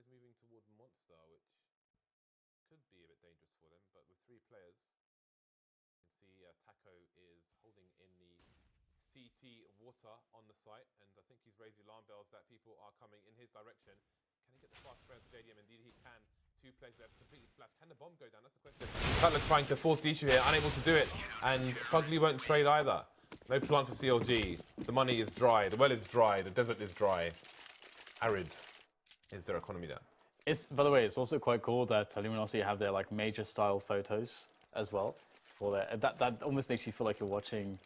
is moving toward Monster, which could be a bit dangerous for them. But with 3 players, you can see Taco is holding in the CT water on the site, and I think he's raised the alarm bells that people are coming in his direction. Can he get the fast player to JDM? Indeed he can. 2 players left, completely flashed. Can the bomb go down? That's the question. Cutler trying to force the issue here, unable to do it, and Fugly won't trade either. No plant for CLG. The money is dry. The well is dry. The desert is dry. Arid is their economy there. It's, by the way, it's also quite cool that Luminosity have their like major style photos as well. For their, that almost makes you feel like you're watching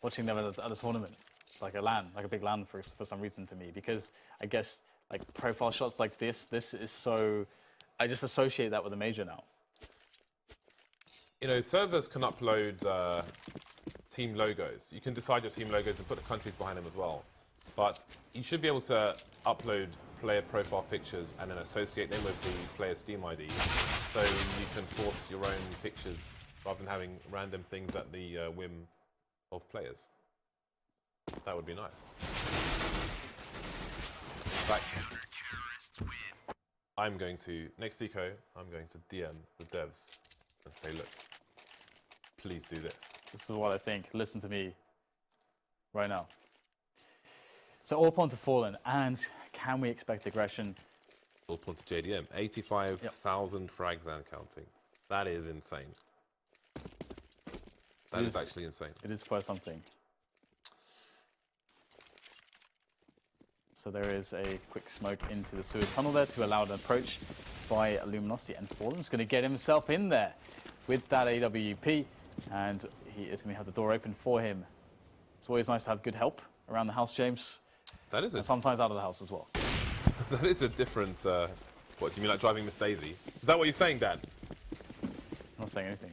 them at a tournament, like a LAN, like a big LAN for some reason to me. Because I guess like profile shots like this is so. I just associate that with a major now. You know, servers can upload team logos. You can decide your team logos and put the countries behind them as well. But you should be able to upload player profile pictures and then associate them with the player Steam ID. So you can force your own pictures rather than having random things at the whim of players. That would be nice. In fact, I'm going to, next Eco, I'm going to DM the devs and say, look, please do this. This is what I think. Listen to me right now. So all pawn to Fallen, and can we expect aggression? All pawn to JDM, 85,000 frags and counting. That is insane. That is actually insane. It is quite something. So there is a quick smoke into the sewage tunnel there to allow an approach by Luminosity, and Fallen's going to get himself in there with that AWP, and he is going to have the door open for him. It's always nice to have good help around the house, James. That is and sometimes out of the house as well. That is a different, what, do you mean like driving Miss Daisy? Is that what you're saying, Dad? I'm not saying anything.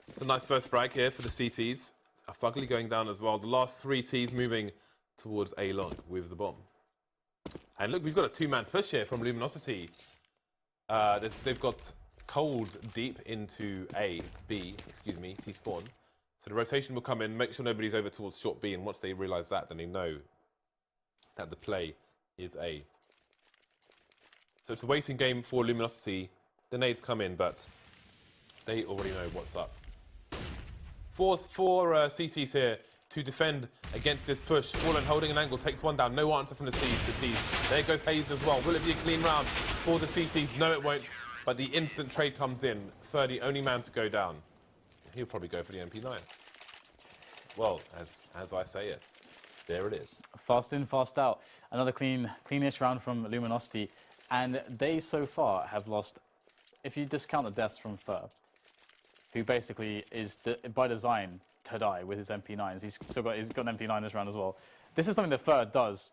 It's a nice first frag here for the CTs. A Fugly going down as well. The last 3 Ts moving towards A-Long with the bomb. And look, we've got a 2-man push here from Luminosity. They've got Cold deep into B, T-spawn. So the rotation will come in, make sure nobody's over towards short B, and once they realise that, then they know that the play is A. So it's a waiting game for Luminosity. The nades come in, but they already know what's up. Four CTs here to defend against this push. Fallen holding an angle, takes one down. No answer from the T's. There goes Hayes as well. Will it be a clean round for the CTs? No, it won't. But the instant trade comes in. 30, only man to go down. He'll probably go for the MP9. Well, as I say it, there it is. Fast in, fast out. Another cleanish round from Luminosity. And they so far have lost, if you discount the deaths from Fur, who basically is by design to die with his MP9s. He's got an MP9 this round as well. This is something that Fur does.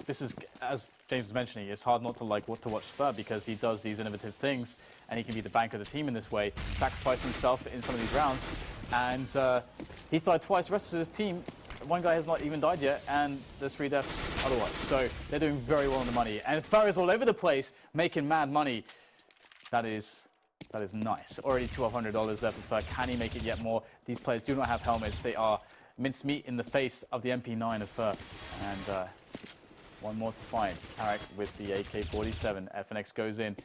This is, as James was mentioning, it's hard not to like what to watch Fur because he does these innovative things and he can be the bank of the team in this way, sacrifice himself in some of these rounds. And he's died twice. The rest of his team, one guy has not even died yet, and there's 3 deaths otherwise. So they're doing very well on the money. And Fur is all over the place, making mad money. That is nice. Already $1,200 there for Fur. Can he make it yet more? These players do not have helmets. They are mincemeat in the face of the MP9 of Fur. And one more to find. Tarek with the AK-47. FNX goes in.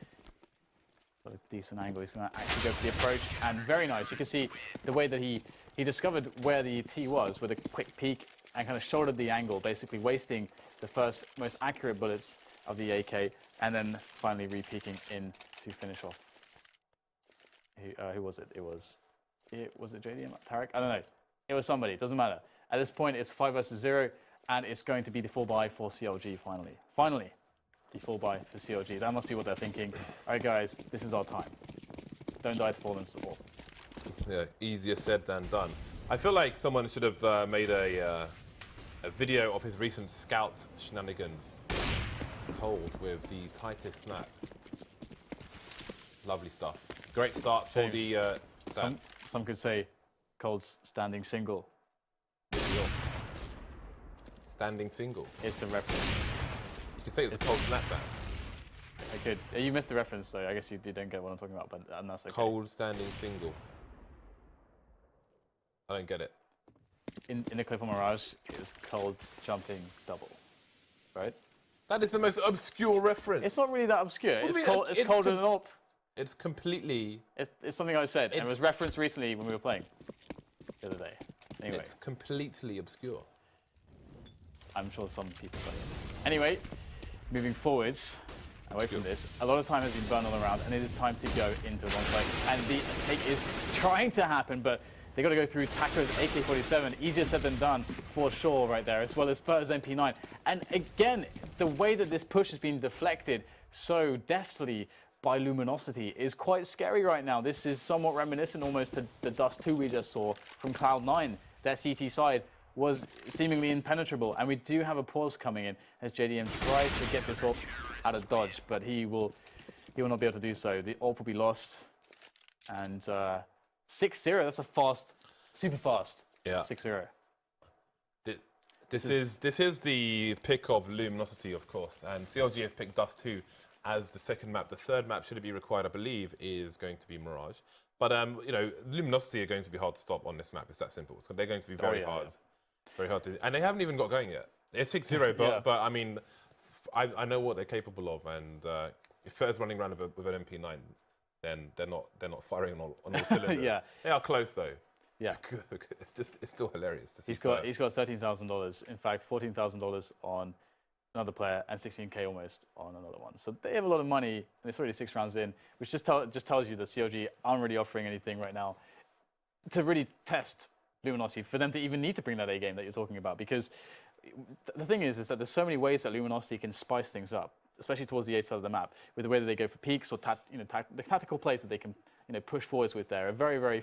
Got a decent angle. He's going to actually go for the approach. And very nice. You can see the way that he discovered where the T was with a quick peek and kind of shouldered the angle, basically wasting the first most accurate bullets of the AK, and then finally re-peeking in to finish off. Who was it? Was it JDM? Tarek? I don't know. It was somebody. It doesn't matter. At this point, it's 5 versus 0, and it's going to be the full buy for CLG finally. Finally, the full buy for CLG. That must be what they're thinking. All right, guys, this is our time. Don't die to Fallen support. Yeah, easier said than done. I feel like someone should have made a video of his recent scout shenanigans. Cold with the tightest snap. Lovely stuff. Great start for James, the... some could say Cold's standing single. Standing single? It's a reference. You could say it's a Cold snapback. I could. You missed the reference, though. I guess you don't get what I'm talking about, but that's okay. Cold standing single. I don't get it. In the clip on Mirage, it was Cold jumping double, right? That is the most obscure reference. It's not really that obscure. What do you It's mean? called, it's called an AWP. It's completely... It's something I said, and it was referenced recently when we were playing the other day. Anyway, It's completely obscure. I'm sure some people play it. Anyway, moving forwards, away from this, a lot of time has been burned all around, and it is time to go into one play. And the take is trying to happen, but they got to go through Taco's AK-47. Easier said than done for sure right there, as well as Fur's MP9. And again, the way that this push has been deflected so deftly by Luminosity is quite scary right now. This is somewhat reminiscent almost to the Dust 2 we just saw from Cloud9. Their CT side was seemingly impenetrable, and we do have a pause coming in as JDM tries to get this off out of dodge, but he will not be able to do so. The AWP will be lost, and 6-0. That's a fast, super fast. Yeah. 6-0. This is the pick of Luminosity, of course, and CLG have picked Dust 2 as the second map. The third map, should it be required, I believe, is going to be Mirage. But you know, Luminosity are going to be hard to stop on this map. It's that simple. So they're going to be very hard, very hard to. And they haven't even got going yet. It's 6-0, but I mean, I know what they're capable of. And if Fur's running around with an MP9, then they're not firing on all cylinders. Yeah. They are close though. Yeah. It's still hilarious to see. He's got $13,000. In fact, $14,000 on another player and 16K almost on another one. So they have a lot of money, and it's already 6 rounds in, which just tells you that CLG aren't really offering anything right now to really test Luminosity for them to even need to bring that A game that you're talking about. Because the thing is that there's so many ways that Luminosity can spice things up, especially towards the A side of the map, with the way that they go for peaks or the tactical plays that they can push forwards with there are very, very,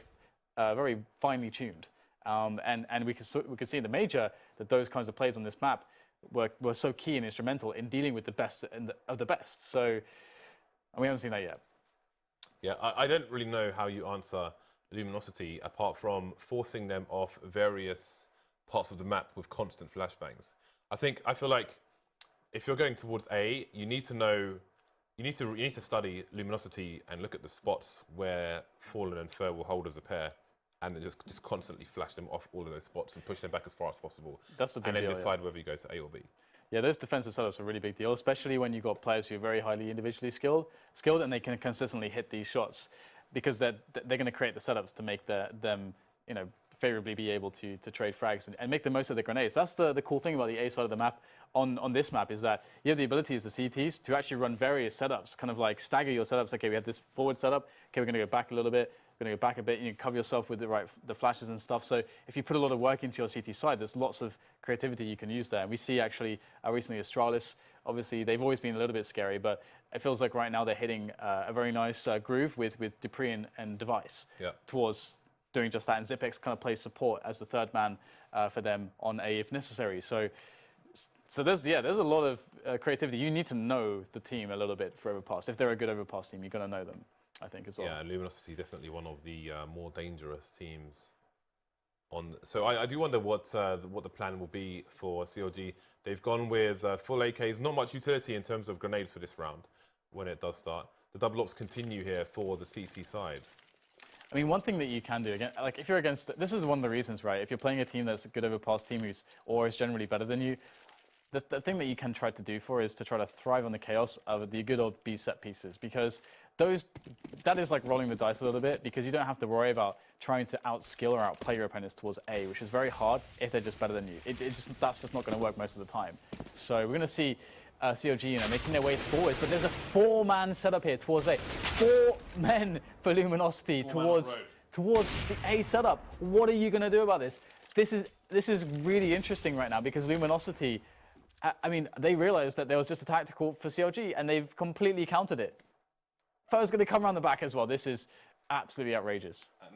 very finely tuned. And we could see in the major that those kinds of plays on this map were so key and instrumental in dealing with the best of the best. So, and we haven't seen that yet. Yeah, I don't really know how you answer Luminosity apart from forcing them off various parts of the map with constant flashbangs. I feel like if you're going towards A, you need to know, you need to study Luminosity and look at the spots where Fallen and Fur will hold as a pair, and then just constantly flash them off all of those spots and push them back as far as possible. That's the big deal. And then decide whether you go to A or B. Yeah, those defensive setups are a really big deal, especially when you've got players who are very highly individually skilled, and they can consistently hit these shots, because they're going to create the setups to make them favorably be able to trade frags and make the most of the grenades. That's the cool thing about the A side of the map on this map, is that you have the ability as the CTs to actually run various setups, kind of like stagger your setups. Okay, we have this forward setup. Okay, we're going to go back a little bit. We're going to go back a bit. You can cover yourself with the flashes and stuff. So if you put a lot of work into your CT side, there's lots of creativity you can use there. And we see actually recently Astralis, obviously they've always been a little bit scary, but it feels like right now they're hitting a very nice groove with Dupree and Device towards doing just that. And Zipex kind of plays support as the third man for them on A if necessary. So there's a lot of creativity. You need to know the team a little bit for Overpass. If they're a good Overpass team, you're going to know them, I think, as well. Yeah, Luminosity definitely one of the more dangerous teams. So I do wonder what the plan will be for CLG. They've gone with full AKs, not much utility in terms of grenades for this round when it does start. The double ops continue here for the CT side. I mean, one thing that you can do, again, like if you're against, this is one of the reasons, right? If you're playing a team that's a good Overpass team or is generally better than you, the thing that you can try to do is to try to thrive on the chaos of the good old B set pieces, because that is like rolling the dice a little bit, because you don't have to worry about trying to outskill or outplay your opponents towards A, which is very hard if they're just better than you. That's just not going to work most of the time. So we're going to see CLG, making their way forwards, but there's a 4-man setup here towards A. 4 men for Luminosity towards the A setup. What are you going to do about this? This is really interesting right now, because Luminosity, I mean, they realized that there was just a tactical for CLG, and they've completely countered it. Fur's going to come around the back as well. This is absolutely outrageous. At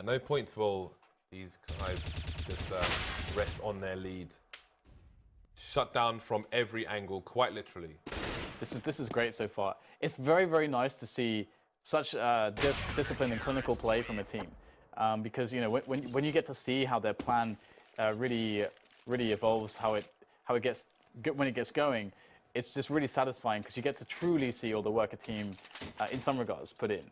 no point will these guys just rest on their lead. Shut down from every angle, quite literally. This is great so far. It's very, very nice to see such discipline and clinical play from a team, because when you get to see how their plan really evolves, when it gets going, it's just really satisfying, because you get to truly see all the work a team, in some regards, put in,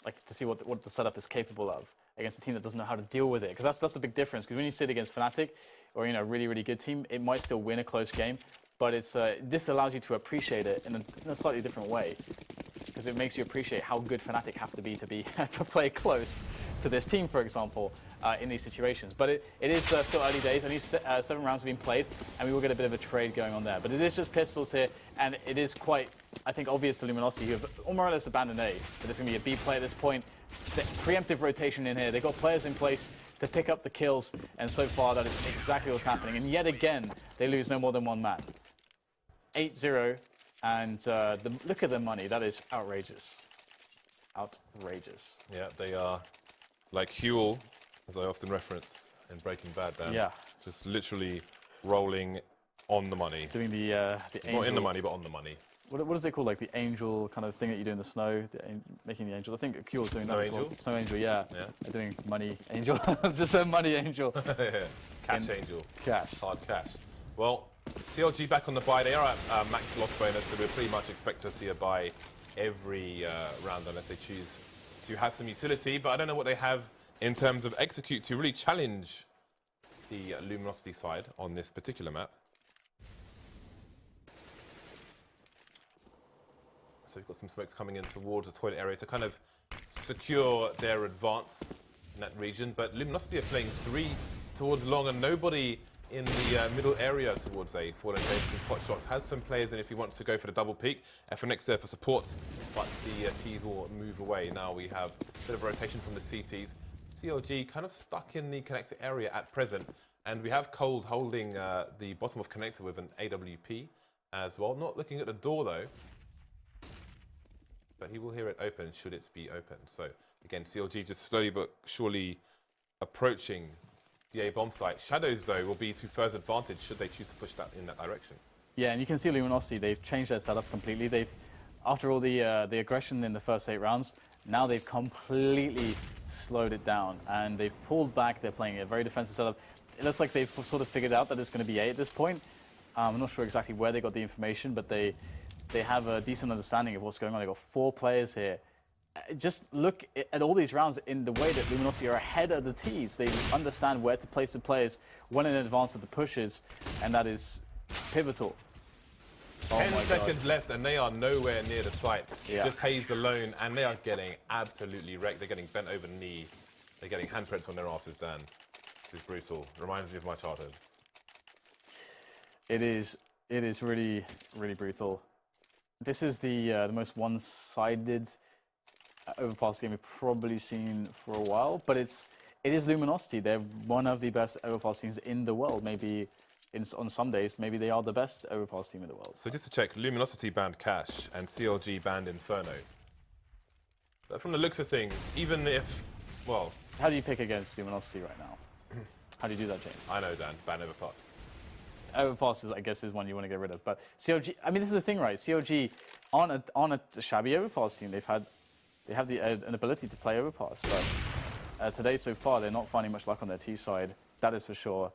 like to see what the setup is capable of against a team that doesn't know how to deal with it. Because that's the big difference. Because when you sit against Fnatic, or really, really good team, it might still win a close game. But it's this allows you to appreciate it in a slightly different way, because it makes you appreciate how good Fnatic have to be to play close to this team, for example, in these situations. But it is still early days. Only 7 rounds have been played, and we will get a bit of a trade going on there. But it is just pistols here, and it is quite, I think, obvious to Luminosity, who have more or less abandoned A, that there's going to be a B play at this point. The preemptive rotation in here. They've got players in place to pick up the kills, and so far that is exactly what's happening. And yet again, they lose no more than 1 man. 8-0, and look at the money. That is outrageous. Outrageous. Yeah, they are like Huel, as I often reference in Breaking Bad, Dan. Yeah. Just literally rolling on the money. Doing the angel. Not in the money, but on the money. What is it called? Like the angel kind of thing that you do in the snow, making the angel. I think Huel's doing Snow that as well. angel? Snow angel, yeah. Yeah. They're doing money angel. Just a money angel. Cash angel. Cash. Hard cash. Well, CLG back on the buy. They are at max loss bonus, so we'll pretty much expect to see a buy every round unless they choose to have some utility. But I don't know what they have in terms of execute to really challenge the Luminosity side on this particular map. So we've got some smokes coming in towards the toilet area to kind of secure their advance in that region. But Luminosity are playing 3 towards long, and nobody in the middle area towards A. Fallen Base and Pot Shots has some players in if he wants to go for the double peak. FNX there for support, but the T's will move away. Now we have a bit of rotation from the CTs. CLG kind of stuck in the connector area at present, and we have Cold holding the bottom of connector with an AWP as well. Not looking at the door though, but he will hear it open should it be open. So again, CLG just slowly but surely approaching the A bomb site. Shadows though will be to Fur's advantage should they choose to push that in that direction. Yeah, and you can see Luminosity, they've changed their setup completely. They've, after all the aggression in the first 8 rounds, now they've completely slowed it down and they've pulled back. They're playing a very defensive setup. It looks like they've sort of figured out that it's going to be A at this point. I'm not sure exactly where they got the information, but they have a decent understanding of what's going on. They've got 4 players here. Just look at all these rounds in the way that Luminosity are ahead of the T's. They understand where to place the players when in advance of the pushes, and that is pivotal. 10 seconds left, and they are nowhere near the site. Yeah. Just Hayes alone, and they are getting absolutely wrecked. They're getting bent over the knee. They're getting handprints on their asses, Dan. This is brutal. Reminds me of my childhood. It is really, really brutal. This is the most one-sided overpass game we've probably seen for a while, but it is Luminosity. They're one of the best overpass teams in the world. Maybe on some days, maybe they are the best overpass team in the world. So just to check, Luminosity banned Cash and CLG banned Inferno. But from the looks of things, even if, well... How do you pick against Luminosity right now? How do you do that, James? I know, Dan. Ban overpass. Overpass, I guess, is one you want to get rid of. But CLG, I mean, this is the thing, right? CLG aren't a shabby overpass team. They have an ability to play overpass, but today so far they're not finding much luck on their T side. That is for sure.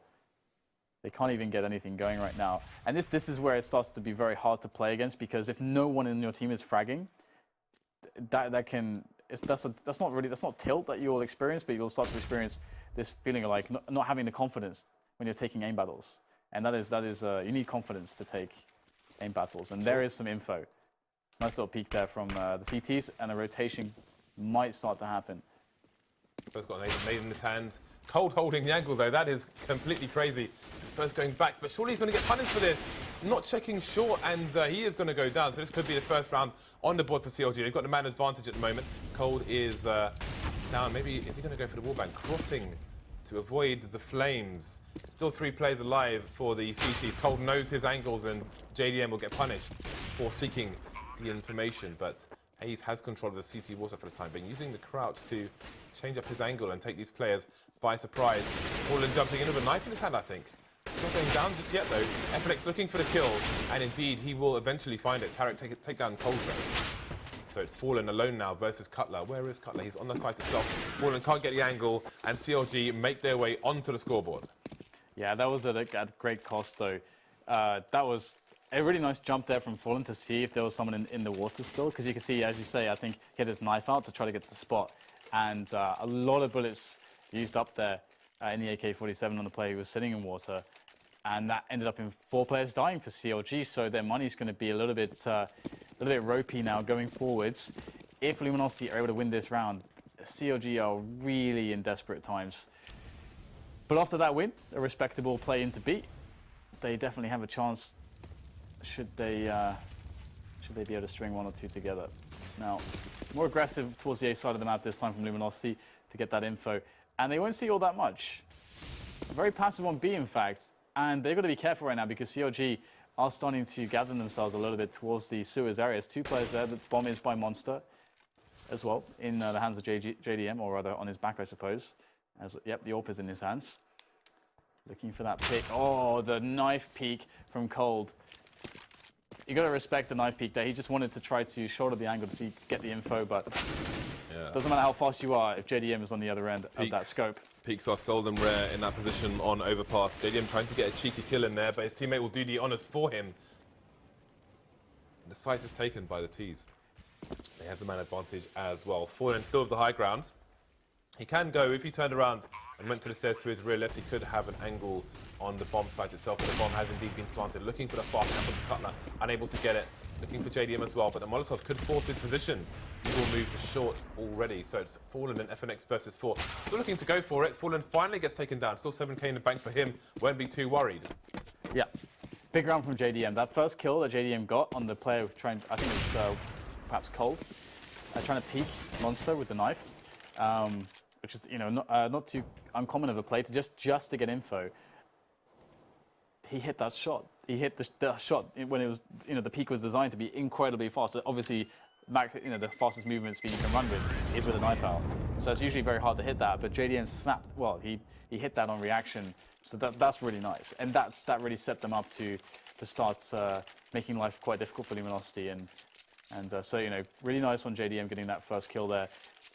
They can't even get anything going right now, and this is where it starts to be very hard to play against, because if no one in your team is fragging, that's not tilt that you'll experience, but you'll start to experience this feeling of like not having the confidence when you're taking aim battles, and that is you need confidence to take aim battles, and there is some info. Nice little peek there from the CTs, and a rotation might start to happen. First got an nade in his hand. Cold holding the angle though, that is completely crazy. First going back, but surely he's going to get punished for this. Not checking short, and he is going to go down. So this could be the first round on the board for CLG. They've got the man advantage at the moment. Cold is down. Maybe is he going to go for the wallbang? Crossing to avoid the flames. Still 3 players alive for the CT. Cold knows his angles, and JDM will get punished for seeking the information, but Hayes has control of the CT water for the time being, using the crouch to change up his angle and take these players by surprise. Fallen jumping in with a knife in his hand, I think. He's not going down just yet though. FNX looking for the kill, and indeed he will eventually find it. Tarek take down Cold though. So it's Fallen alone now versus Cutler. Where is Cutler? He's on the site itself. Fallen can't get the angle, and CLG make their way onto the scoreboard. Yeah, that was at great cost though. That was a really nice jump there from Fallen to see if there was someone in the water still, because you can see, as you say, I think he had his knife out to try to get the spot, and a lot of bullets used up there in the AK-47 on the player who was sitting in water. And that ended up in 4 players dying for CLG, so their money's going to be a little bit ropey now going forwards. If Luminosity are able to win this round, CLG are really in desperate times. But after that win, a respectable play into B, they definitely have a chance should they be able to string 1 or 2 together. Now, more aggressive towards the A side of the map this time from Luminosity to get that info. And they won't see all that much. Very passive on B, in fact. And they've got to be careful right now because CLG are starting to gather themselves a little bit towards the sewers areas. 2 players there. The bomb is by Monster as well, in the hands of JDM, or rather on his back, I suppose. Yep, the AWP is in his hands. Looking for that pick. Oh, the knife peek from Cold. You got to respect the knife peek there. He just wanted to try to shoulder the angle to get the info, but doesn't matter how fast you are if JDM is on the other end of that scope. Peaks are seldom rare in that position on overpass. JDM trying to get a cheeky kill in there, but his teammate will do the honors for him. The site is taken by the T's. They have the man advantage as well. Fallen still with the high ground. He can go, if he turned around and went to the stairs to his rear left, he could have an angle on the bomb site itself. But the bomb has indeed been planted. Looking for the fast cap to Cutler, unable to get it. Looking for JDM as well, but the Molotov could force his position. He will move to short already, so it's Fallen and FNX versus 4. Still looking to go for it. Fallen finally gets taken down. Still 7k in the bank for him. Won't be too worried. Yeah, big round from JDM. That first kill that JDM got on the player trying, I think it's perhaps Cold, trying to peek Monster with the knife, which is not too uncommon of a play to just to get info. He hit that shot. He hit the shot when it was, the peak was designed to be incredibly fast. Obviously, the fastest movement speed you can run with is with a knife out. So it's usually very hard to hit that. But JDM snapped. Well, he hit that on reaction. So that's really nice. And that really set them up to start making life quite difficult for Luminosity. And so really nice on JDM getting that first kill there.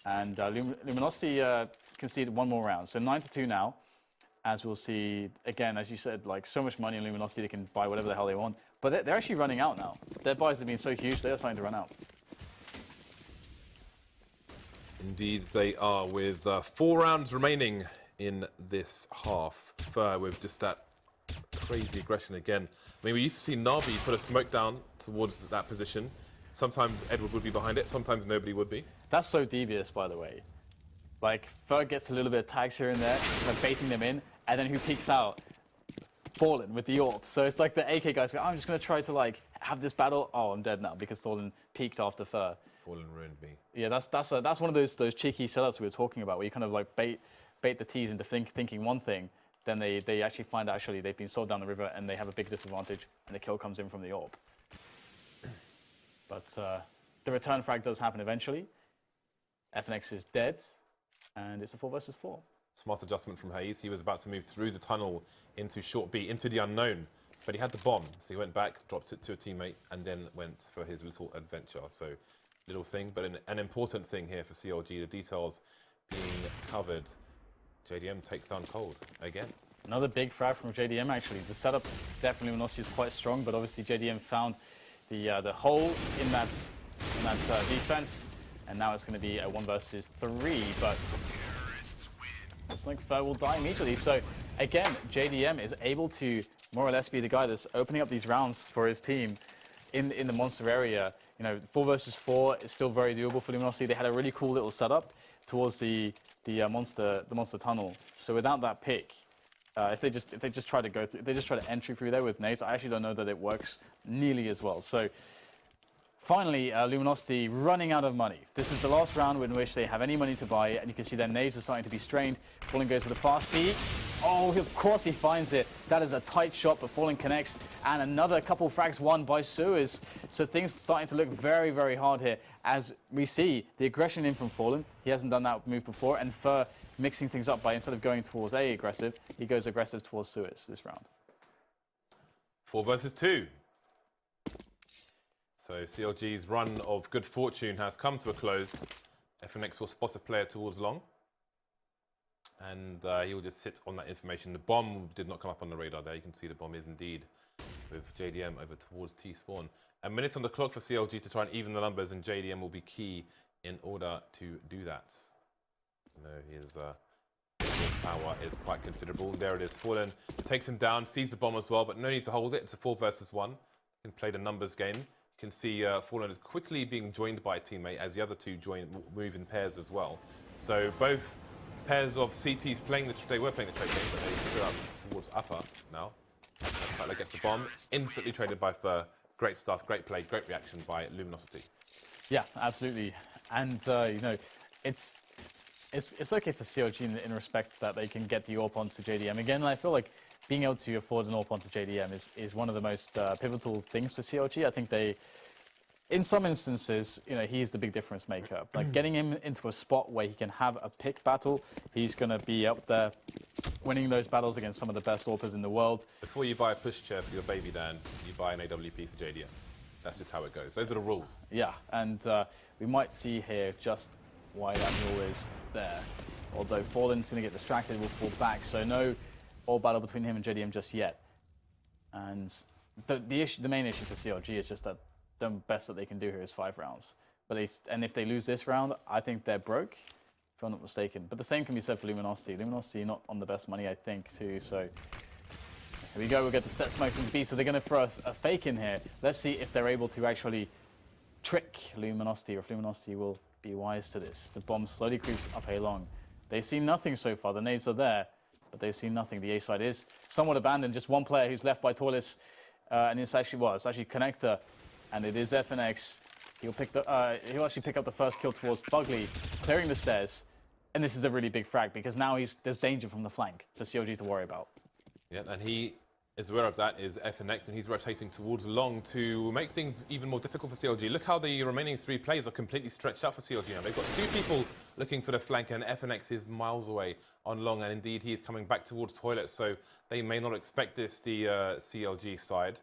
And Luminosity conceded 1 more round. So 9-2 now. As we'll see, again, as you said, like so much money in Luminosity, they can buy whatever the hell they want. But they're actually running out now. Their buys have been so huge, they are starting to run out. Indeed, they are, with 4 rounds remaining in this half. Fur with just that crazy aggression again. I mean, we used to see Navi put a smoke down towards that position. Sometimes Edward would be behind it, sometimes nobody would be. That's so devious, by the way. Like, Fur gets a little bit of tags here and there, like baiting them in, and then who peeks out? Fallen with the AWP. So it's like the AK guys go, I'm just going to try to like have this battle. Oh, I'm dead now because Fallen peeked after Fur. Fallen ruined me. Yeah, that's one of those cheeky setups we were talking about, where you kind of like bait the T's into thinking one thing, then they actually find actually they've been sold down the river and they have a big disadvantage, and the kill comes in from the AWP. But the return frag does happen eventually. FNX is dead. And it's a 4 versus 4. Smart adjustment from Hayes. He was about to move through the tunnel into short B, into the unknown. But he had the bomb, so he went back, dropped it to a teammate, and then went for his little adventure. So, little thing, but an important thing here for CLG. The details being covered. JDM takes down Cold again. Another big frag from JDM, actually. The setup definitely Luminosity is quite strong, but obviously JDM found the hole in that defense. And now it's going to be a 1 versus 3, but it's like Fur will die immediately. So again, JDM is able to more or less be the guy that's opening up these rounds for his team in the monster area. 4 versus 4 is still very doable for Luminosity. They had a really cool little setup towards the monster tunnel. So without that pick, if they just try to go through, they just try to entry through there with nades. I actually don't know that it works nearly as well. So. Finally, Luminosity running out of money. This is the last round in which they have any money to buy, and you can see their nades are starting to be strained. Fallen goes for the fast peek. Oh, of course he finds it. That is a tight shot, but Fallen connects, and another couple frags won by Sewers. So things starting to look very, very hard here, as we see the aggression in from Fallen. He hasn't done that move before, and Fur mixing things up by, instead of going towards A aggressive, he goes aggressive towards Sewers this round. 4 versus 2. So CLG's run of good fortune has come to a close. FNX will spot a player towards long. And he will just sit on that information. The bomb did not come up on the radar there. You can see the bomb is indeed with JDM over towards T-spawn. A minute on the clock for CLG to try and even the numbers, and JDM will be key in order to do that. No, he is power is quite considerable. There it is. Fallen takes him down, sees the bomb as well, but no need to hold it. It's a 4 versus 1. You can play the numbers game. You can see Fallen is quickly being joined by a teammate as the other two move in pairs as well. So both pairs of CTs they were playing the trade game, but they threw up towards upper now. Cutler gets the bomb, instantly traded by Fur. Great stuff, great play, great reaction by Luminosity. Yeah, absolutely. And, you know, it's okay for CLG in respect that they can get the AWP onto JDM. Again, I feel like being able to afford an AWP onto JDM is one of the most pivotal things for CLG. I think they, in some instances, you know, he's the big difference maker. Like getting him into a spot where he can have a pick battle, he's going to be up there winning those battles against some of the best AWPers in the world. Before you buy a pushchair for your baby Dan, you buy an AWP for JDM. That's just how it goes. Those are the rules. Yeah, and we might see here just why that rule is there. Although Fallen's going to get distracted, will fall back, so no all battle between him and JDM just yet. And the main issue for CLG is just that the best that they can do here is 5 rounds. But if they lose this round, I think they're broke, if I'm not mistaken. But the same can be said for Luminosity. Luminosity not on the best money, I think, too. So here we go. We'll get the set smokes into B. So they're going to throw a fake in here. Let's see if they're able to actually trick Luminosity, or if Luminosity will be wise to this. The bomb slowly creeps up A long. They see nothing so far. The nades are there, but they see nothing. The A side is somewhat abandoned. Just one player who's left by Torlis, and it's actually Connector, and it is FNX. He'll actually pick up the first kill towards Bugly, clearing the stairs, and this is a really big frag because now there's danger from the flank for CLG to worry about. Yeah, and he is aware of that, is FNX, and he's rotating towards long to make things even more difficult for CLG. Look how the remaining 3 players are completely stretched out for CLG now. They've got 2 people looking for the flank, and FNX is miles away on long, and indeed he is coming back towards toilet, so they may not expect this, the CLG side.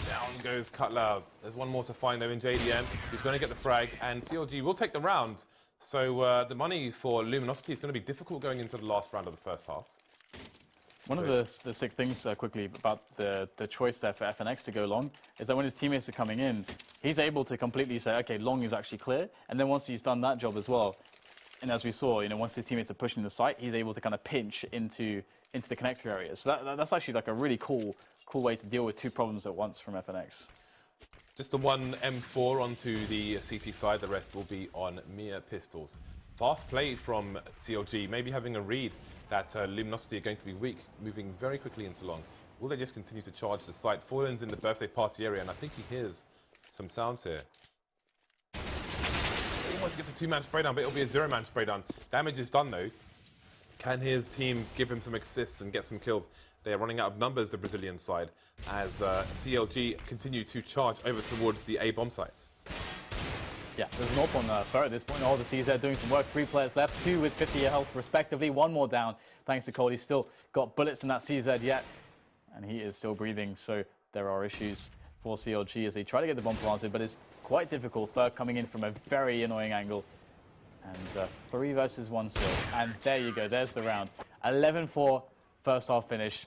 Down goes Cutler. There's one more to find though in JDM. He's going to get the frag, and CLG will take the round. So the money for Luminosity is going to be difficult going into the last round of the first half. One of the sick things quickly about the choice there for FNX to go long is that when his teammates are coming in, he's able to completely say, okay, long is actually clear. And then once he's done that job as well, and as we saw, you know, once his teammates are pushing the site, he's able to kind of pinch into the connector area. So that's actually like a really cool way to deal with 2 problems at once from FNX. Just the one M4 onto the CT side, the rest will be on mere pistols. Fast play from CLG, maybe having a read that Luminosity are going to be weak, moving very quickly into long. Will they just continue to charge the site? Fallen's in the birthday party area, and I think he hears some sounds here. He almost gets a 2-man spray down, but it'll be a 0-man spray down. Damage is done though. Can his team give him some assists and get some kills? They are running out of numbers, the Brazilian side, as CLG continue to charge over towards the A bomb sites. Yeah, there's an AWP on Fur at this point. All the CZ doing some work. 3 players left, 2 with 50 health respectively. 1 more down, thanks to Cole. He's still got bullets in that CZ yet, and he is still breathing. So there are issues for CLG as they try to get the bomb planted, but it's quite difficult. Fur coming in from a very annoying angle. And 3 versus 1 still. And there you go, there's the round. 11-4 first half finish.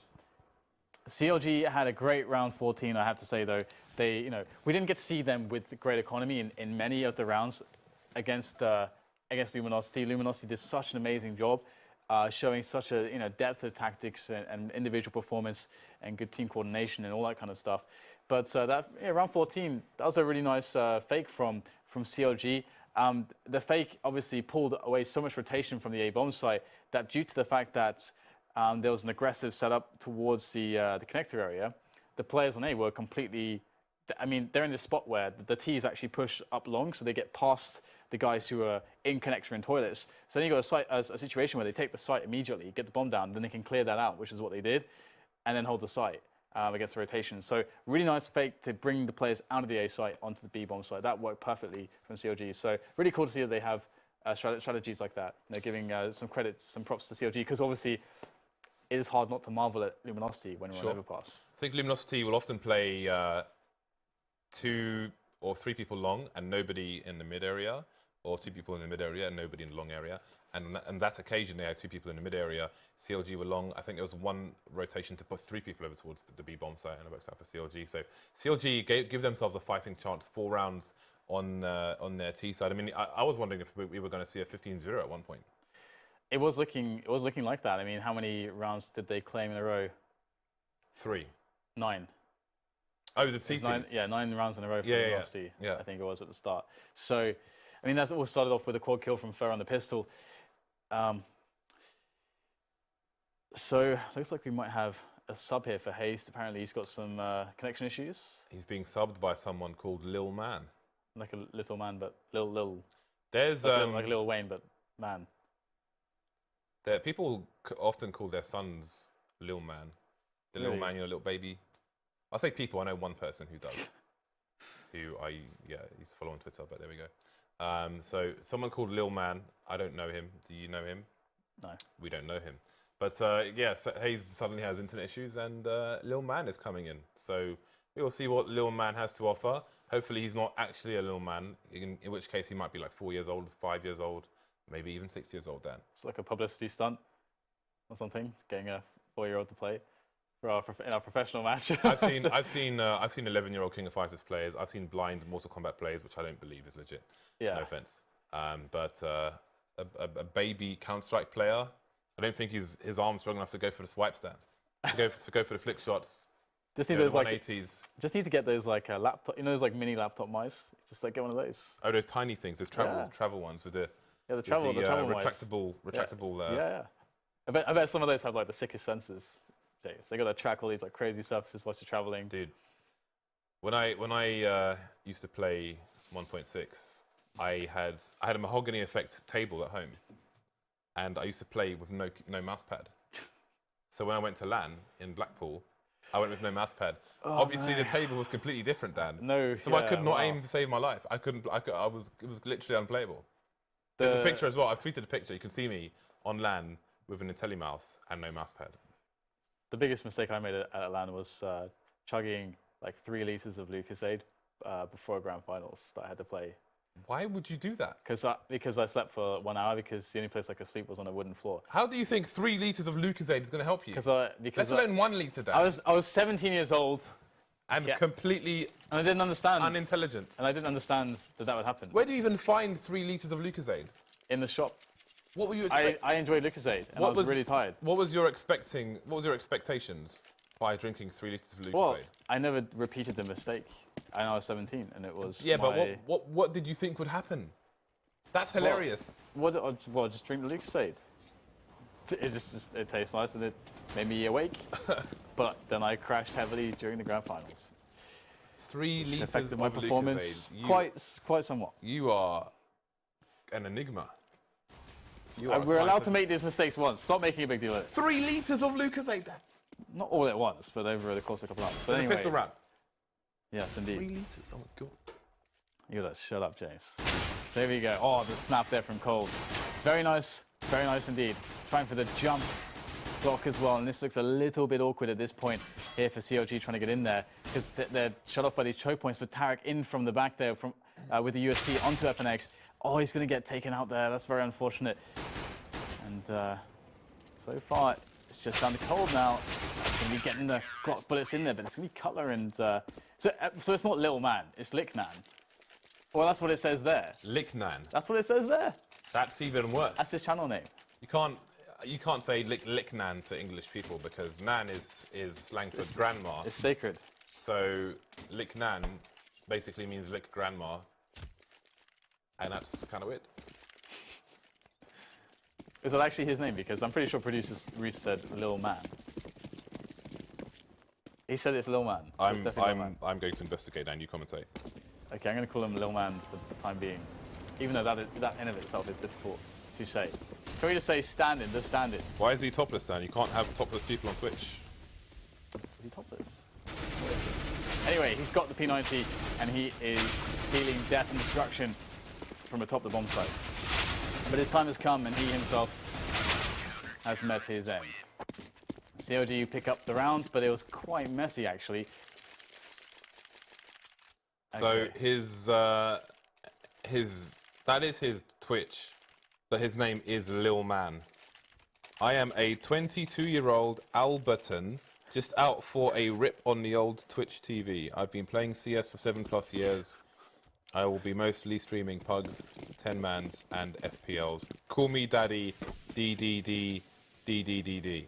CLG had a great round 14, I have to say, though. We didn't get to see them with great economy in many of the rounds against Luminosity. Luminosity did such an amazing job, showing such a depth of tactics and individual performance and good team coordination and all that kind of stuff. But round 14, that was a really nice fake from CLG. The fake obviously pulled away so much rotation from the A bomb site that due to the fact that there was an aggressive setup towards the connector area, the players on A were completely, they're in this spot where the T's actually push up long, so they get past the guys who are in connector and toilets. So then you got a situation where they take the site immediately, get the bomb down, then they can clear that out, which is what they did, and then hold the site against the rotation. So really nice fake to bring the players out of the A site onto the B bomb site. That worked perfectly from CLG. So really cool to see that they have strategies like that. They're giving some credits, some props to CLG, because obviously it is hard not to marvel at Luminosity when we're on overpass. I think Luminosity will often play 2 or 3 people long and nobody in the mid area, or 2 people in the mid area and nobody in the long area. And on that occasion, they had 2 people in the mid area. CLG were long. I think there was 1 rotation to put 3 people over towards the B bomb site, and it works out for CLG. So CLG give themselves a fighting chance. 4 rounds on their T side. I mean, I was wondering if we were going to see a 15-0 at one point. It was looking like that. I mean, how many rounds did they claim in a row? 3. 9. Oh, the It was CTs. 9 rounds in a row for Yeah, Luminosity. yeah. I think it was at the start. So, I mean, that's all started off with a quad kill from Fur on the pistol. So, looks like we might have a sub here for Haste. Apparently, he's got some connection issues. He's being subbed by someone called Lil Man. Like a little man, but little. There's like Lil Wayne, but man. People often call their sons Lil Man. The Lil Really? Man, little baby. I say people. I know one person who does. Who I used to follow on Twitter, but there we go. So someone called Lil Man. I don't know him. Do you know him? No. We don't know him. But Hayes suddenly has internet issues, and Lil Man is coming in. So we will see what Lil Man has to offer. Hopefully he's not actually a Lil Man, in which case he might be like 4 years old, 5 years old, maybe even 6 years old then. It's like a publicity stunt or something, getting a 4-year-old to play in our professional match. I've seen 11-year-old King of Fighters players. I've seen blind Mortal Kombat players, which I don't believe is legit. Yeah. No offense. But a baby Counter-Strike player, I don't think his arm's strong enough to go for the swipe stand, to go for the flick shots. Just need those 180s. Just need to get those like laptop, those like mini laptop mice. Just like get one of those. Oh, those tiny things. Those travel ones with the the travel mice. retractable. Yeah. I bet some of those have like the sickest sensors. James. They got to track all these like crazy surfaces whilst you're traveling. Dude, when I used to play 1.6, I had a mahogany effect table at home, and I used to play with no mouse pad. So when I went to LAN in Blackpool, I went with no mouse pad. Oh, Obviously, no. the table was completely different, Dan. No, So I could not aim to save my life. It was literally unplayable. There's a picture as well. I've tweeted a picture. You can see me on LAN with an IntelliMouse and no mouse pad. The biggest mistake I made at LAN was chugging like 3 liters of Lucozade before a grand finals that I had to play. Why would you do that? Because I slept for 1 hour because the only place I could sleep was on a wooden floor. How do you think 3 liters of Lucozade is going to help you? Let's alone 1 liter, Dan. I was 17 years old. And completely and I didn't understand. Unintelligent. And I didn't understand that would happen. Where do you even find 3 liters of Lucozade? In the shop. What were you expecting? I enjoyed Lucozade, and I was really tired. What was your expectations by drinking 3 liters of Lucozade? Well, I never repeated the mistake. And I was 17, and it was but what did you think would happen? That's hilarious. Well, just drink the Lucozade. It tastes nice, and it made me awake. But then I crashed heavily during the grand finals. 3 liters affected of my performance quite somewhat. You are an enigma. We're allowed to make these mistakes once. Stop making a big deal of it. 3 liters of Lucozade. Not all at once, but over the course of a couple of months. But anyway, a pistol round. Yes, indeed. 3 liters. Oh my god. You gotta shut up, James. So here we go. Oh, the snap there from Cold. Very nice indeed. Trying for the jump block as well, and this looks a little bit awkward at this point here for COG trying to get in there because they're shut off by these choke points. But Tarek in from the back there with the USP onto FNX. Oh, he's going to get taken out there. That's very unfortunate. And so far, it's just down to Cold now. He's going to be getting the Glock bullets in there, but it's going to be Cutler and... So it's not Little Man, it's Licknan. Well, that's what it says there. Licknan. That's what it says there. That's even worse. That's his channel name. You can't say Licknan to English people because Nan is slang for grandma. It's sacred. So Licknan basically means lick grandma. And that's kind of weird. Is that actually his name? Because I'm pretty sure producer Reese said Lil Man. He said it's Lil Man. I'm going to investigate and you commentate. Okay, I'm going to call him Lil Man for the time being. Even though that in of itself is difficult to say. Can we just say stand in, the stand in? Why is he topless, Dan? You can't have topless people on Twitch. Is he topless? Anyway, he's got the P90 and he is dealing death and destruction from atop the bomb site. But his time has come and he himself has met his end. COD pick up the round, but it was quite messy actually. So that is his Twitch, but his name is Lil Man. I am a 22-year-old Albertan, just out for a rip on the old Twitch TV. I've been playing CS for 7+ years. I will be mostly streaming pugs, 10-mans, and FPLs. Call me daddy, DDD, DDDD.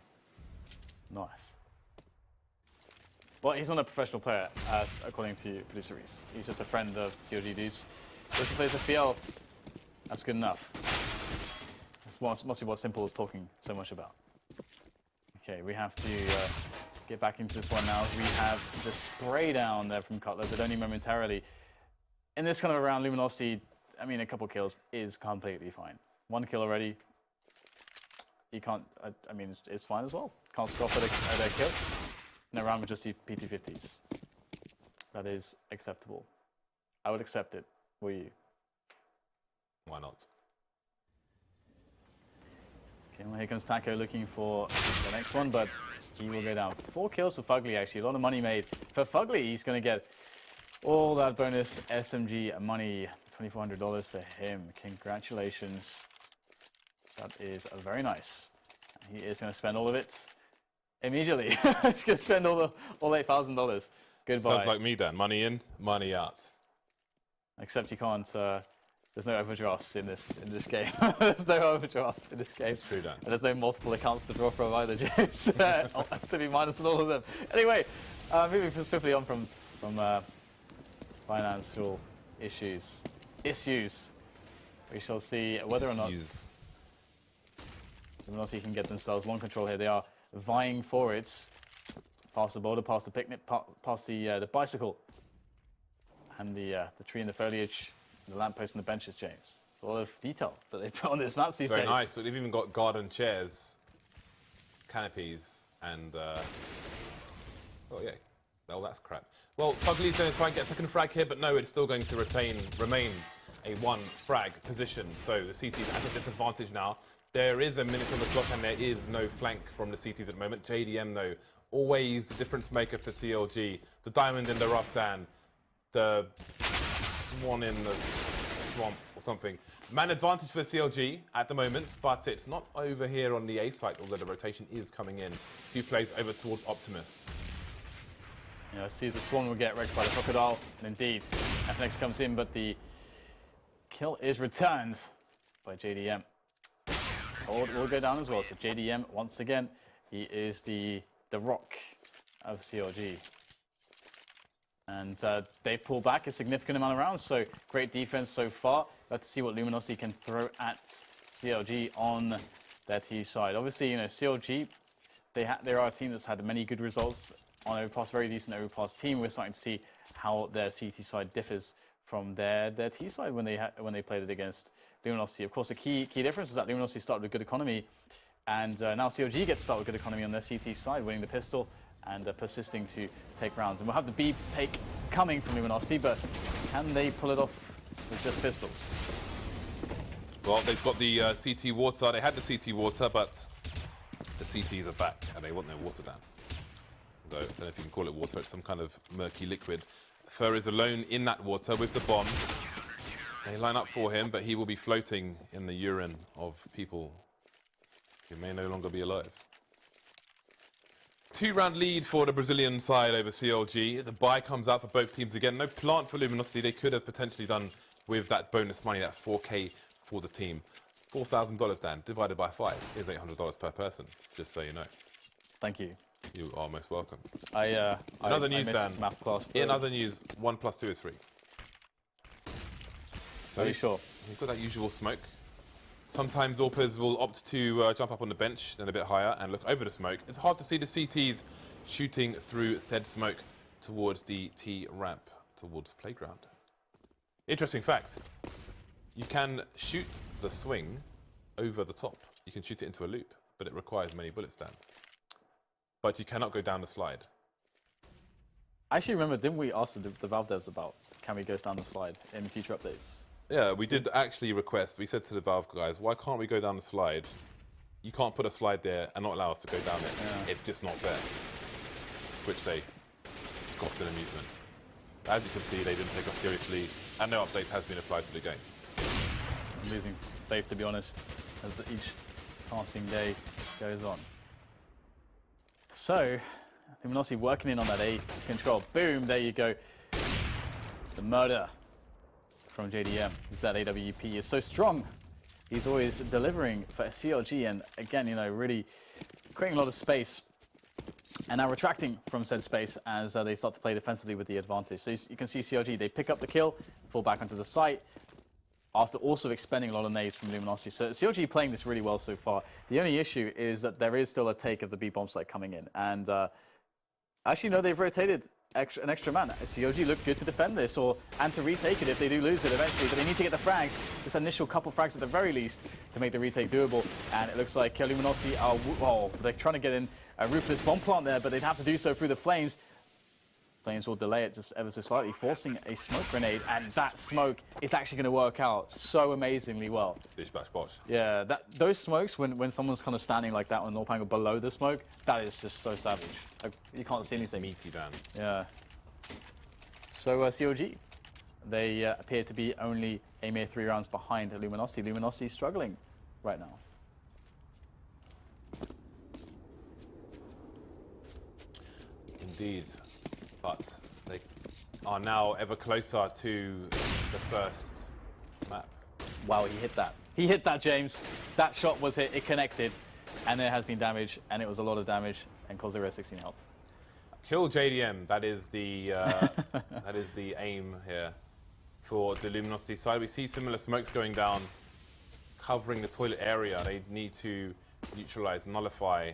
Nice. Well, he's not a professional player, according to Producer Reese. He's just a friend of COG dudes. If he plays FPL, that's good enough. That's must be what Simple is talking so much about. Okay, we have to get back into this one now. We have the spray down there from Cutler, but only momentarily. In this kind of a round, Luminosity, I mean, a couple kills is completely fine. 1 kill already. You can't, I mean, it's fine as well. Can't scoff at a kill. In a round with just PT50s. That is acceptable. I would accept it. Will you? Why not? Okay, well, here comes Taco looking for the next one, but he will go down. 4 kills for Fugly, actually. A lot of money made. For Fugly, he's going to get all that bonus SMG money. $2,400 for him. Congratulations. That is very nice. He is going to spend all of it immediately. He's going to spend all $8,000. Goodbye. Sounds like me, Dan. Money in, money out. Except you can't. There's no overdrafts in this game. There's no overdrafts in this game. It's true, Dan. And there's no multiple accounts to draw from either, James. To be minus on all of them. Anyway, moving swiftly on from financial issues. We shall see whether or not Luminosity can get themselves one control here. They are vying for it. Past the border, past the picnic, past the bicycle, and the tree and the foliage, the lamppost and the benches, James. A lot of detail that they put on this map these days. Very nice. But they've even got garden chairs, canopies, and oh yeah, well that's crap. Well, Fugly's going to try and get a second frag here, but no, it's still going to remain a 1 frag position. So the CT's at a disadvantage now. There is a minute on the clock, and there is no flank from the CTs at the moment. JDM though, always the difference maker for CLG. The diamond in the rough, Dan. The swan in the swamp or something. Man advantage for CLG at the moment, but it's not over here on the A site, although the rotation is coming in. 2 plays over towards Optimus. Yeah, see the swan will get wrecked by the crocodile, and indeed, FNX comes in, but the kill is returned by JDM. Hold will go down as well, so JDM, once again, he is the rock of CLG. And they've pulled back a significant amount of rounds, so great defense so far. Let's see what Luminosity can throw at CLG on their T side. Obviously, you know, CLG, they are a team that's had many good results on Overpass, very decent Overpass team. We're starting to see how their CT side differs from their T side when they played it against Luminosity. Of course, the key difference is that Luminosity started with good economy, and now CLG gets to start with good economy on their CT side, winning the pistol and persisting to take rounds. And we'll have the B take coming from Luminosity, but can they pull it off with just pistols? Well, they've got the CT water. They had the CT water, but the CTs are back, and they want their water down. Though, I don't know if you can call it water, it's some kind of murky liquid. Fur is alone in that water with the bomb. They line up for him, but he will be floating in the urine of people who may no longer be alive. 2-round lead for the Brazilian side over CLG. The buy comes out for both teams again. No plant for Luminosity. They could have potentially done with that bonus money, that 4K for the team. $4,000, Dan, divided by 5 is $800 per person, just so you know. Thank you. You are most welcome. Another news, Dan. Math class. In other news, 1 + 2 is 3. So are you sure? You've got that usual smoke. Sometimes AWPers will opt to jump up on the bench, then a bit higher, and look over the smoke. It's hard to see the CTs shooting through said smoke towards the T ramp, towards playground. Interesting fact. You can shoot the swing over the top. You can shoot it into a loop, but it requires many bullets, Dan. But you cannot go down the slide. I actually remember, didn't we ask the Valve devs about can we go down the slide in future updates? Yeah, we did actually request. We said to the Valve guys, why can't we go down the slide? You can't put a slide there and not allow us to go down it. Yeah. It's just not fair. Which they scoffed in amusement. As you can see, they didn't take us seriously, and no update has been applied to the game. I'm losing faith, to be honest, as each passing day goes on. So, Luminosity working in on that A control. Boom, there you go. The murder from JDM. That AWP is so strong. He's always delivering for CLG, and again, you know, really creating a lot of space, and now retracting from said space as they start to play defensively with the advantage. So you can see CLG, they pick up the kill, fall back onto the site, after also expending a lot of nades from Luminosity. So CLG playing this really well so far. The only issue is that there is still a take of the B bomb site coming in. And actually, no, they've rotated an extra man. CLG look good to defend this and to retake it if they do lose it eventually. But they need to get the frags, this initial couple frags at the very least, to make the retake doable. And it looks like Luminosity are, well, they're trying to get in a ruthless bomb plant there, but they'd have to do so through the flames. Flames will delay it just ever so slightly, forcing a smoke grenade, and that smoke is actually going to work out so amazingly well. Bish bash bosh. Yeah, those smokes, when someone's kind of standing like that on an AWP angle below the smoke, that is just so savage. Like, you can't see anything. Meaty, Dan. Yeah. So COG, they appear to be only a mere 3 rounds behind Luminosity. Luminosity is struggling right now. Indeed. But they are now ever closer to the first map. Wow, he hit that. He hit that, James. That shot was hit, it connected, and there has been damage, and it was a lot of damage, and caused 16 health. Kill JDM, that is the that is the aim here for the Luminosity side. We see similar smokes going down, covering the toilet area. They need to neutralize, nullify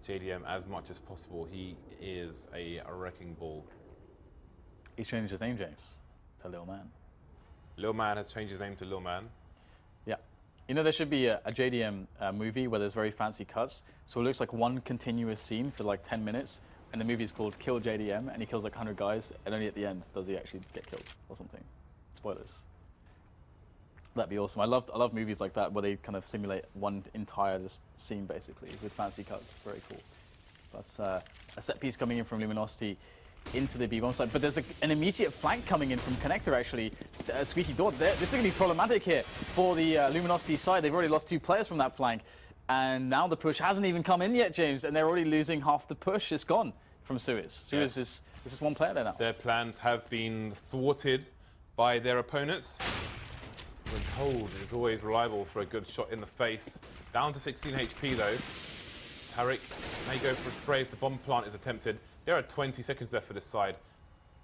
JDM as much as possible. He is a wrecking ball. He's changed his name, James, to Lil Man. Lil Man has changed his name to Lil Man. Yeah. You know, there should be a JDM movie where there's very fancy cuts. So it looks like one continuous scene for like 10 minutes. And the movie is called Kill JDM, and he kills like 100 guys. And only at the end does he actually get killed or something. Spoilers. That'd be awesome. I love movies like that where they kind of simulate one entire just scene basically with fancy cuts. Very cool. But a set piece coming in from Luminosity into the B-bomb side. But there's an immediate flank coming in from Connector actually. Squeaky Door there. This is going to be problematic here for the Luminosity side. They've already lost 2 players from that flank. And now the push hasn't even come in yet, James. And they're already losing half the push. It's gone from Suez. Suez is just 1 player there now. Their plans have been thwarted by their opponents. When cold is always reliable for a good shot in the face. Down to 16 HP though. Tariq may go for a spray if the bomb plant is attempted. There are 20 seconds left for this side.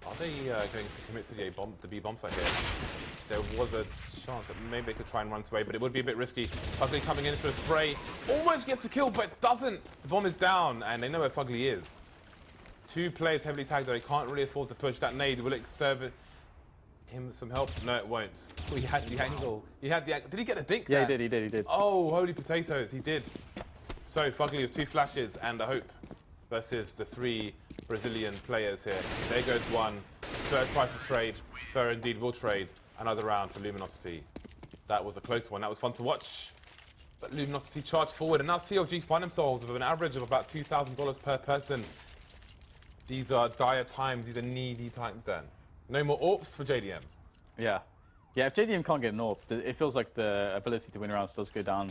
Are they going to commit to the B bomb site here? There was a chance that maybe they could try and run away, but it would be a bit risky. Fugly coming in for a spray. Almost gets the kill, but doesn't. The bomb is down, and they know where Fugly is. 2 players heavily tagged, though. They can't really afford to push that nade. Will it serve him some help? No, it won't. Oh, he had the angle. Did he get a dink there? Yeah, he did. Oh, holy potatoes, he did. So, Fugly with 2 flashes and a hope versus the 3 Brazilian players here. There goes one. Third price of trade. Fair indeed will trade. Another round for Luminosity. That was a close one. That was fun to watch. But Luminosity charged forward, and now CLG find themselves with an average of about $2,000 per person. These are dire times. These are needy times, Dan. No more AWPs for JDM. Yeah. Yeah, if JDM can't get an AWP, it feels like the ability to win rounds does go down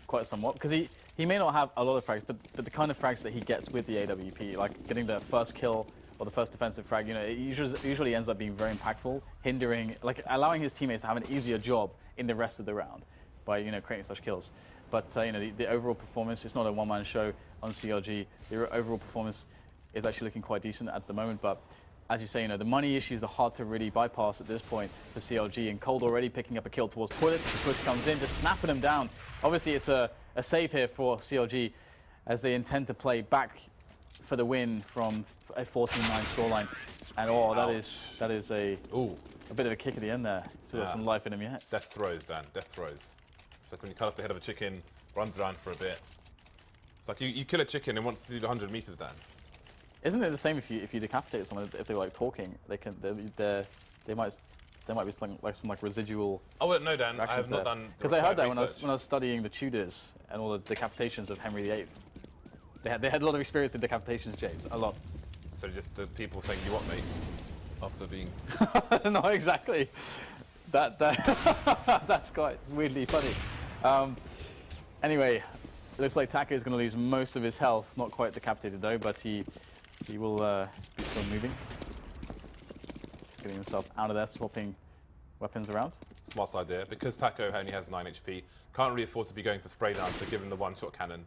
quite somewhat. Because he may not have a lot of frags, but the kind of frags that he gets with the AWP, like getting the first kill or the first defensive frag, you know, it usually ends up being very impactful, hindering, like allowing his teammates to have an easier job in the rest of the round by, you know, creating such kills. But, you know, the overall performance, it's not a one-man show on CLG. The overall performance is actually looking quite decent at the moment, but as you say, you know, the money issues are hard to really bypass at this point for CLG, and Cold already picking up a kill towards Toilets. The push comes in, just snapping him down. Obviously, it's a save here for CLG as they intend to play back for the win from a 14-9 scoreline. And oh, that is a bit of a kick at the end there. So there's some life in him yet. Death throws, Dan, death throws. It's like when you cut off the head of a chicken, runs around for a bit. It's like you kill a chicken and wants to do 100 meters, Dan. Isn't it the same if you decapitate someone? If they were like talking, they might be something like some residual. Oh well, no, Dan, I have not done. Because I heard that when I was studying the Tudors and all the decapitations of Henry VIII. They had a lot of experience in decapitations, James. A lot. So just the people saying, "You what, mate?" After being. No, exactly. That's it's weirdly funny. Anyway, it looks like Taka is going to lose most of his health. Not quite decapitated though, but he will be still moving. Getting himself out of there, swapping weapons around. Smart idea. Because Taco only has 9 HP, can't really afford to be going for spray down, so give him the one-shot cannon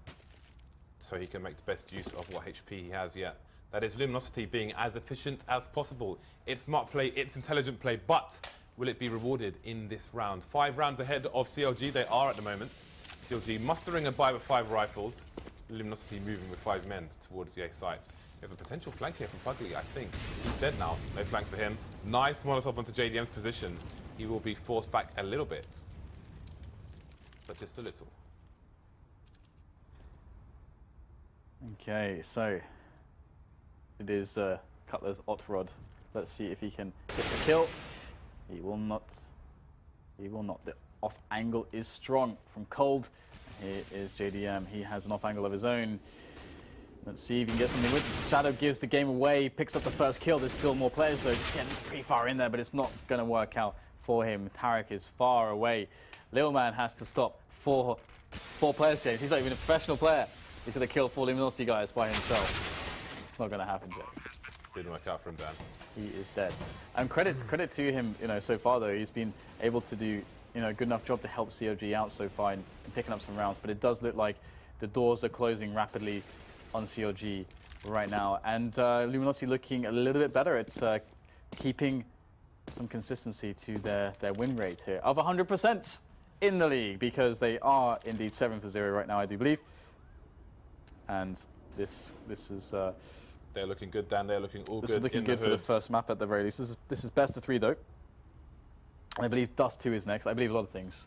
so he can make the best use of what HP he has yet. That is Luminosity being as efficient as possible. It's smart play, it's intelligent play, but will it be rewarded in this round? 5 rounds ahead of CLG, they are at the moment. CLG mustering a buy with 5 rifles. Luminosity moving with 5 men towards the A site. We have a potential flank here from Fugly, I think. He's dead now, no flank for him. Nice Molotov onto JDM's position. He will be forced back a little bit, but just a little. Okay, so it is Cutler's Hot Rod. Let's see if he can get the kill. He will not. He will not. The off angle is strong from Cold. Here is JDM. He has an off angle of his own. Let's see if he can get something with it. Shadow gives the game away, picks up the first kill. There's still more players, so he's getting pretty far in there, but it's not going to work out for him. Tarek is far away. Little Man has to stop four players, James. He's not even a professional player. He's going to kill 4 Luminosity guys by himself. It's not going to happen, James. Didn't work out for him, Dan. He is dead. And credit to him, so far though, he's been able to do, a good enough job to help COG out so far in picking up some rounds. But it does look like the doors are closing rapidly on COG right now. And Luminosity looking a little bit better. It's keeping some consistency to their win rate here of 100% in the league, because they are indeed 7-0 right now, I do believe. And this is. They're looking good, Dan. They're looking all good. This is looking good for the first map at the very least. This is best of 3 though. I believe Dust 2 is next. I believe a lot of things.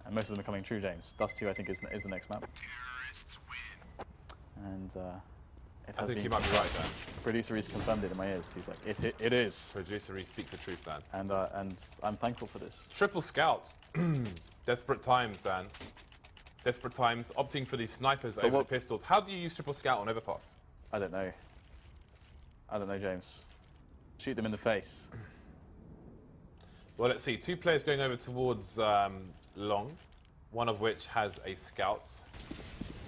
And most of them are coming true, James. Dust 2, I think, is the next map. And I think you might be right, Dan. Producer Reese confirmed it in my ears. He's like, it is. Producer Reese speaks the truth, Dan. And I'm thankful for this. Triple scout. Desperate times, Dan. Desperate times, opting for these snipers over the pistols. How do you use triple scout on overpass? I don't know. I don't know, James. Shoot them in the face. Well, let's see. 2 players going over towards long, one of which has a scout.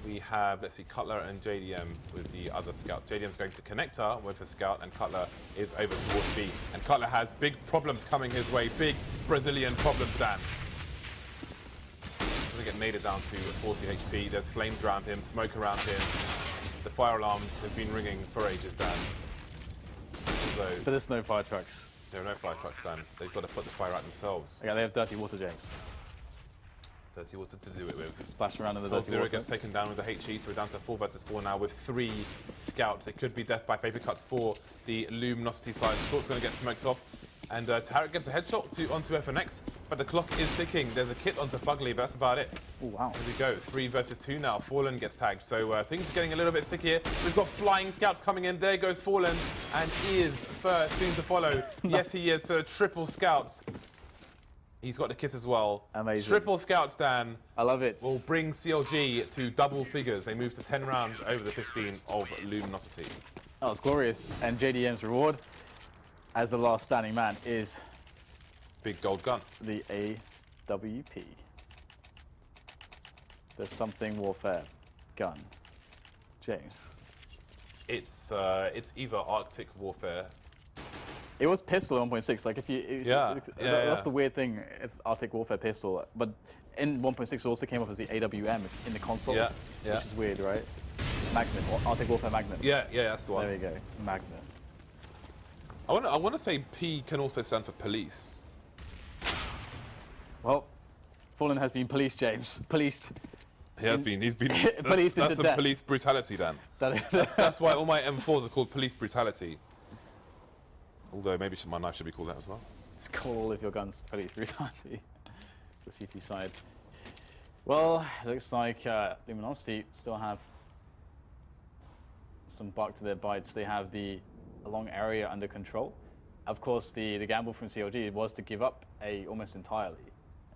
We have, let's see, Cutler and JDM with the other scout. JDM's going to connector with a scout, and Cutler is over towards B. And Cutler has big problems coming his way. Big Brazilian problems, Dan. He's going to get naded down to 40 HP. There's flames around him, smoke around him. The fire alarms have been ringing for ages, Dan. So, but there's no fire trucks. There are no fire trucks, Dan. They've got to put the fire out themselves. Okay, they have dirty water, James. Dirty water to do it with. Splash around in the dirty water. Gets taken down with the HE, so we're down to 4 versus 4 now with 3 scouts. It could be death by paper cuts for the Luminosity side. Short's going to get smoked off. And Tarek gets a headshot onto FNX, but the clock is ticking. There's a kit onto Fugly, but that's about it. Oh, wow. Here we go, 3 versus 2 now. Fallen gets tagged, so things are getting a little bit stickier. We've got flying scouts coming in. There goes Fallen, and he is first, soon to follow. Yes, he is. So triple scouts. He's got the kit as well. Amazing. Triple scouts, Dan. I love it. Will bring CLG to double figures. They move to 10 rounds over the 15 of Luminosity. That was glorious. And JDM's reward, as the last standing man, is big gold gun. The AWP. There's something warfare gun. James. It's either Arctic warfare. It was pistol at 1.6. Like if you, that's the weird thing. If Arctic warfare pistol, but in 1.6 it also came up as the AWM in the console, which is weird, right? Magnet, or Arctic warfare magnet. Yeah, that's the one. There you go, magnet. I want to say P can also stand for police. Well, Fallen has been policed, James. Policed. He has been. He's been. Policed that's into some death. Police brutality, Dan. That's why all my M4s are called police brutality. Although maybe my knife should be called that as well. Just call all of your guns police brutality. The CT side. Well, it looks like Luminosity still have some bark to their bites. They have the long area under control. Of course, the gamble from CLG was to give up almost entirely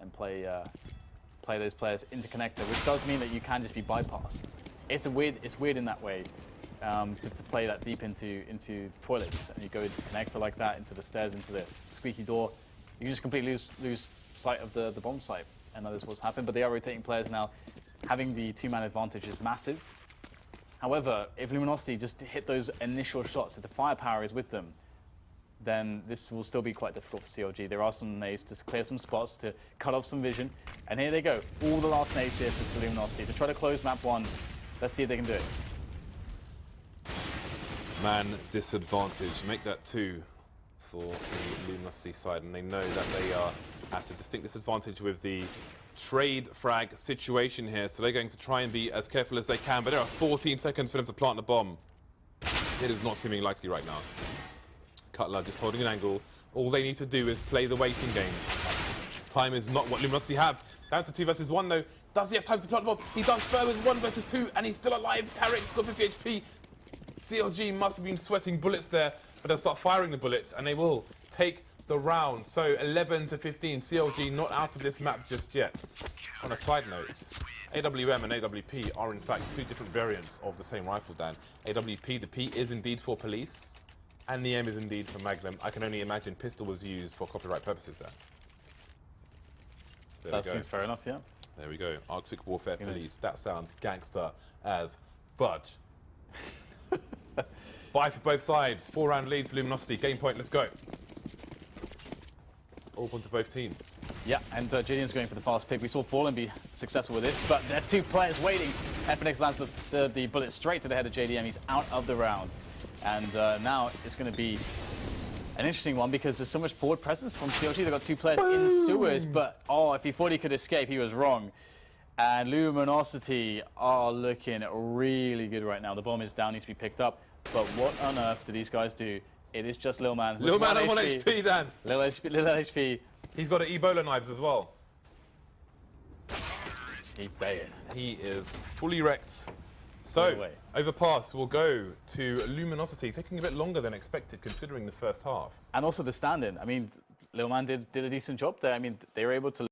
and play those players into connector, which does mean that you can just be bypassed. It's weird in that way. To play that deep into the toilets, and you go into connector like that, into the stairs, into the squeaky door, you just completely lose sight of the bomb site, and that is what's happened. But they are rotating players now. Having the 2-man advantage is massive. However, if Luminosity just hit those initial shots, if the firepower is with them, then this will still be quite difficult for CLG. There are some nades to clear some spots, to cut off some vision. And here they go. All the last nades here for Luminosity to try to close map 1. Let's see if they can do it. Man disadvantage. Make that 2 for the Luminosity side. And they know that they are at a distinct disadvantage with the trade frag situation here. So they're going to try and be as careful as they can. But there are 14 seconds for them to plant the bomb. It is not seeming likely right now. Cutler just holding an angle. All they need to do is play the waiting game. Time is not what Luminosity have. Down to 2 versus 1 though. Does he have time to plant the bomb? He does fair with 1 versus 2 and he's still alive. Tarek's got 50 HP. CLG must have been sweating bullets there, but they'll start firing the bullets and they will take the round. So 11 to 15. CLG not out of this map just yet. On a side note, AWM and AWP are in fact 2 different variants of the same rifle, Dan. AWP, the P is indeed for police. And the M is indeed for Magnum. I can only imagine pistol was used for copyright purposes there. That seems fair enough, yeah. There we go. Arctic Warfare Police. That sounds gangster as fudge. Bye for both sides. 4-round lead for Luminosity. Game point, let's go. All points to both teams. Yeah, and JDM's going for the fast pick. We saw Fallen be successful with this, but there's 2 players waiting. FNX lands the bullet straight to the head of JDM. He's out of the round. And now it's going to be an interesting one because there's so much forward presence from CLG. They've got 2 players in sewers, but oh, if he thought he could escape, he was wrong. And Luminosity are looking really good right now. The bomb is down, needs to be picked up. But what on earth do these guys do? It is just Lil Man. Lil Man on 1 HP, Dan. Little HP. He's got Ebola knives as well. He baited. He is fully wrecked. So, overpass will go to Luminosity, taking a bit longer than expected considering the first half. And also the stand-in. I mean, Lil Man did a decent job there. I mean, they were able to